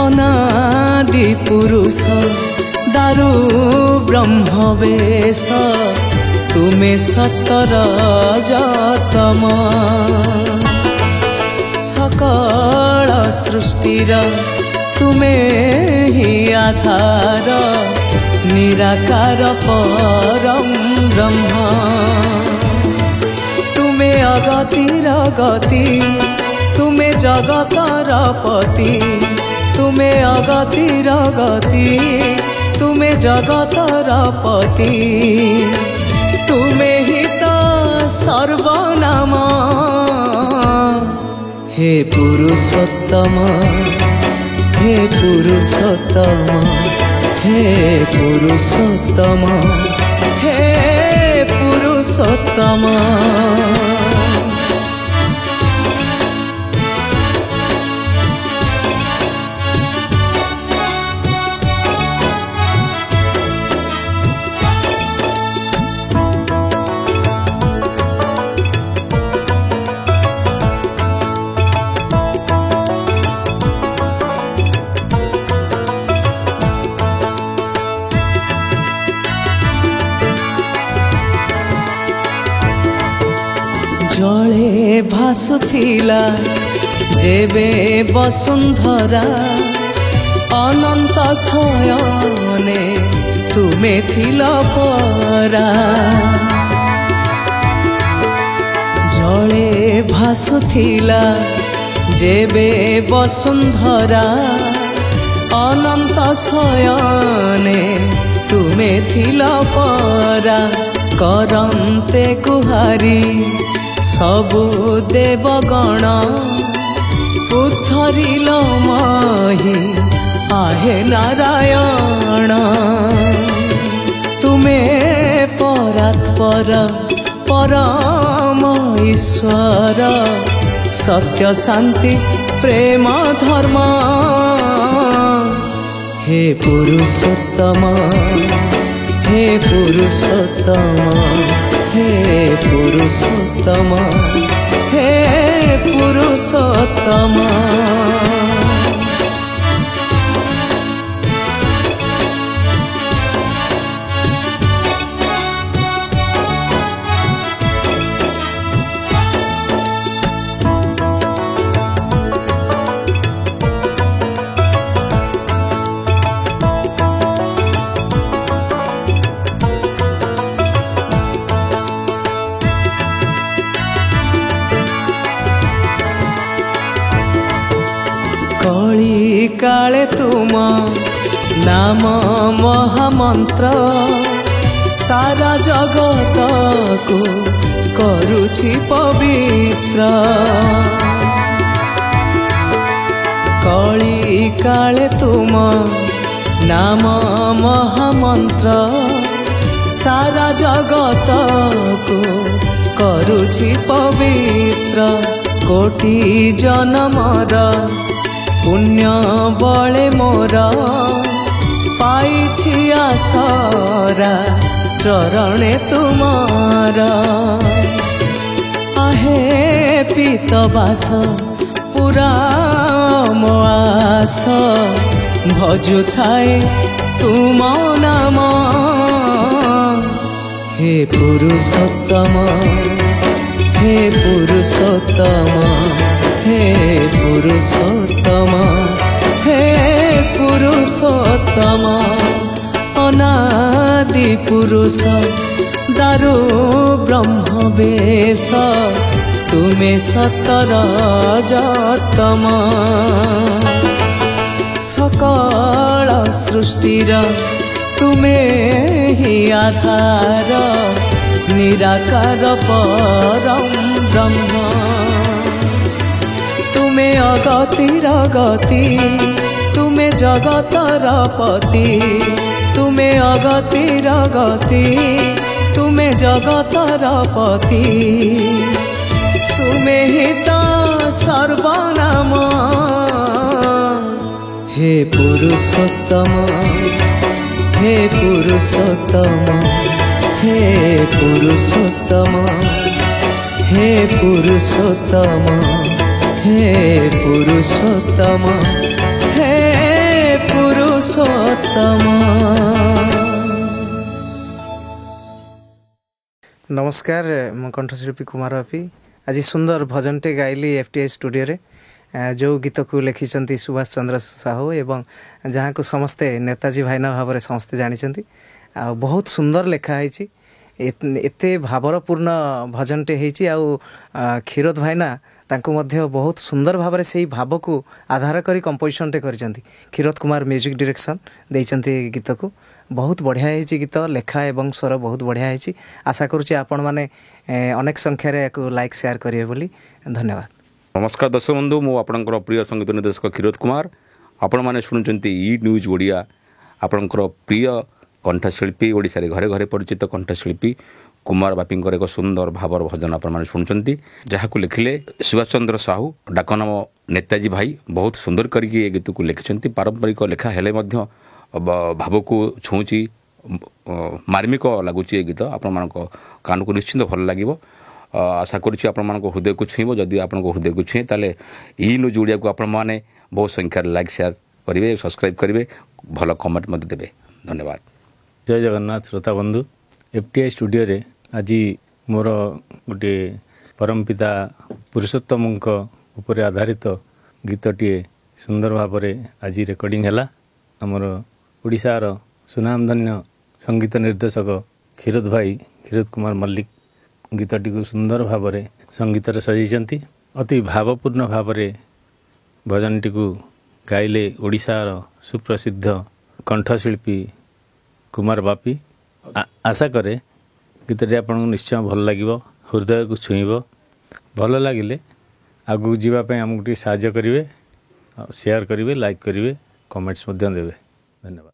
अनादि पुरुष दारु ब्रह्मवेश तुमे सतर जातम सकल सृष्टिर तुमे ही आधार निराकार परम ब्रह्म तुमे अगतिर गति तुमे जगतर पति तुमे अगतिर गति तुमे जगतर पति तुमे ही तो सर्वनाम हे पुरुषोत्तम हे पुरुषोत्तम हे पुरुषोत्तम हे पुरुषोत्तम। जले भासुथिला जेबे वसुंधरा अनंत शयने तुमे थिला परा जले भासुथिला जेबे वसुंधरा अनंत शयने तुमे थिला परा करन्ते गुहारी सबु देवगण उद्धरिल माही आहे नारायण तुमे परात्पर परम ईश्वर सत्य शांति प्रेम धर्म हे पुरुषोत्तम हे पुरुषोत्तम हे पुरुषोत्तम हे पुरुषोत्तम। कली काले तुम नाम महामंत्र सारा जगत को करुछि पवित्र कली काले तुम नाम महामंत्र सारा जगत को करुछि पवित्र कोटि जन्मर पुण्य बले मोर पाइछि आसरा चरणे तुमार आहे पीतवास पुरा मोआस भजु थाए तुम नाम हे पुरुषोत्तम हे पुरुषोत्तम हे पुरुषोत्तम हे पुरुषोत्तम अनादि पुरुष दारु ब्रह्म बेश तुमे सतर जतम सकल सृष्टिर तुमे ही आधार निराकार परम ब्रह्म तुमे अगतिर गति तुमे जगतर पति तुमे अगतिर गति तुमे जगतर पति तुमे ही तो सर्वनाम हे पुरुषोत्तम हे पुरुषोत्तम हे पुरुषोत्तम हे पुरुषोत्तम हे पुरुषोत्तम हे पुरुषोत्तम। नमस्कार मु कंठशिल्पी कुमार बापी आज सुंदर भजनटे गाइली एफटीआई स्टूडियो रे जो गीत को लिखिं सुभाष चंद्र साहू एवं जहाँ को समस्ते नेताजी भाईना भाव में समस्ते जानते आ बहुत सुंदर लिखाई एत भावरपूर्ण भजनटे हो क्षीरोद भाईना तांको मध्य बहुत सुंदर भाव से ही भाव को आधार करी कंपोजिशनटे कर क्षीरोद कुमार म्यूजिक डायरेक्शन देते गीत को बहुत बढ़िया है गीत लेखा एवं स्वर बहुत बढ़िया है। आशा करुँचे आपण मैंने अनेक संख्यार लाइक शेयर करेंगे बोली धन्यवाद। नमस्कार दर्शक बंधु मु आपणकर प्रिय संगीत निर्देशक क्षीरोद कुमार आपण मैंने शुणुंट ई न्यूज ओडिया आपणकर प्रिय कंठशिल्पी ओडिशा रे घरे घरे परिचित कंठशिल्पी कुमार बापी एक सुंदर भावर भजन आपने शुणुंट जहाँ को लिखिले सुभाष चंद्र साहू डाक नाम नेताजी भाई बहुत सुंदर करके गीत को लिखिं पारंपरिक लेखा हेले भाव को छुँची मार्मिक लगुच गीत आपण कान को निश्चिंत भल लगे। आशा करुँची आपण हृदय को छुईब जदि आप हृदय को छुए ताले ई न्यूज ओडिया को आपण मैंने बहुत संख्यार लाइक शेयर करेंगे सब्सक्राइब करेंगे भल कमेंट मत देवे धन्यवाद। जय जगन्नाथ श्रोता बंधु एफटीआई स्टूडियो रे आज मोर गोटे परम पिता पुरुषोत्तम उपर आधारित गीतटीए सुंदर भाव में आज रेकर्डिंग है आमर ओडिशार सुनामधन्य संगीत निर्देशक क्षीरोद भाई क्षीरोद कुमार मल्लिक गीतटी को सुंदर भाव में संगीत सजाई अति भावपूर्ण भाव में भजनटी को गाइले ओडिशार सुप्रसिद्ध कंठशिल्पी कुमार बापी आशा करे गीतटी आपको निश्चय भल लगे हृदय को छुईब भल लगिले आगू जावाई आमको साहाय्य करेंगे शेयर करेंगे लाइक करेंगे कमेंट्स देवे धन्यवाद।